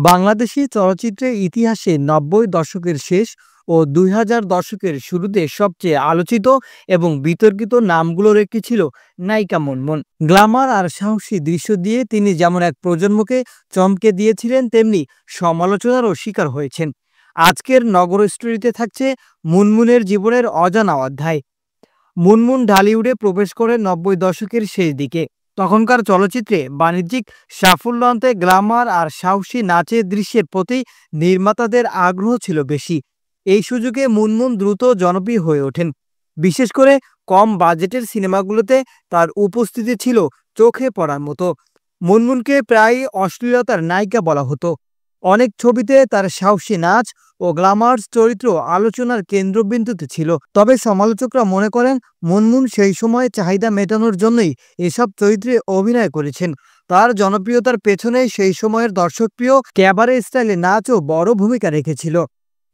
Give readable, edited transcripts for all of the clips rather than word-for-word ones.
বাংলাদেশী চলচ্চিত্রের ইতিহাসে ৯০ দশকের শেষ ও ২০০০ দশকের শুরুতে সবচেয়ে আলোচিত এবং বিতর্কিত নামগুলোর একটি ছিল নায়িকা মুনমুন। গ্ল্যামার আর সাহসী দৃশ্য দিয়ে তিনি যেমন এক প্রজন্মকে চমকে দিয়েছিলেন, তেমনি সমালোচনারও শিকার হয়েছেন। আজকের নগর স্টোরিতে থাকছে মুনমুনের জীবনের অজানা অধ্যায়। মুনমুন ঢালিউডে প্রবেশ করে ৯০ দশকের শেষ দিকে। তখনকার চলচ্চিত্রে বাণিজ্যিক সাফল্য আনতে গ্ল্যামার আর সাহসী নাচের দৃশ্যের প্রতি নির্মাতাদের আগ্রহ ছিল বেশি। এই সুযোগে মুনমুন দ্রুত জনপ্রিয় হয়ে ওঠেন। বিশেষ করে কম বাজেটের সিনেমাগুলোতে তার উপস্থিতি ছিল চোখে পড়ার মতো। মুনমুনকে প্রায়ই অশ্লীলতার নায়িকা বলা হতো। অনেক ছবিতে তার সাহসী নাচ ও গ্ল্যামার চরিত্র আলোচনার কেন্দ্রবিন্দুতে ছিল। তবে সমালোচকরা মনে করেন মুনমুন সেই সময়ে চাহিদা মেটানোর জন্যই এসব চরিত্রে অভিনয় করেছেন। তার জনপ্রিয়তার পেছনে সেই সময়ের দর্শকপ্রিয় ক্যাবারে স্টাইলে নাচও বড় ভূমিকা রেখেছিল।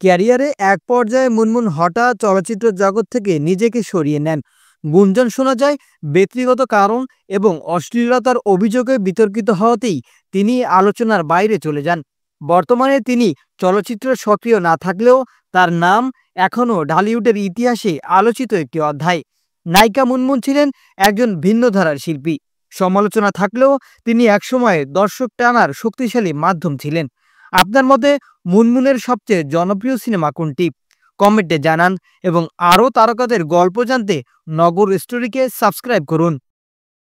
ক্যারিয়ারে এক পর্যায়ে মুনমুন হঠাৎ চলচ্চিত্র জগৎ থেকে নিজেকে সরিয়ে নেন। গুঞ্জন শোনা যায় ব্যক্তিগত কারণ এবং অশ্লীলতার অভিযোগে বিতর্কিত হওয়াতেই তিনি আলোচনার বাইরে চলে যান। বর্তমানে তিনি চলচ্চিত্রে সক্রিয় না থাকলেও তার নাম এখনও ঢালিউডের ইতিহাসে আলোচিত একটি অধ্যায়। নায়িকা মুনমুন ছিলেন একজন ভিন্ন ধারার শিল্পী। সমালোচনা থাকলেও তিনি একসময় দর্শক টানার শক্তিশালী মাধ্যম ছিলেন। আপনার মতে মুনমুনের সবচেয়ে জনপ্রিয় সিনেমা কোনটি? কমেন্টে জানান এবং আরও তারকাদের গল্প জানতে নগর স্টোরিকে সাবস্ক্রাইব করুন।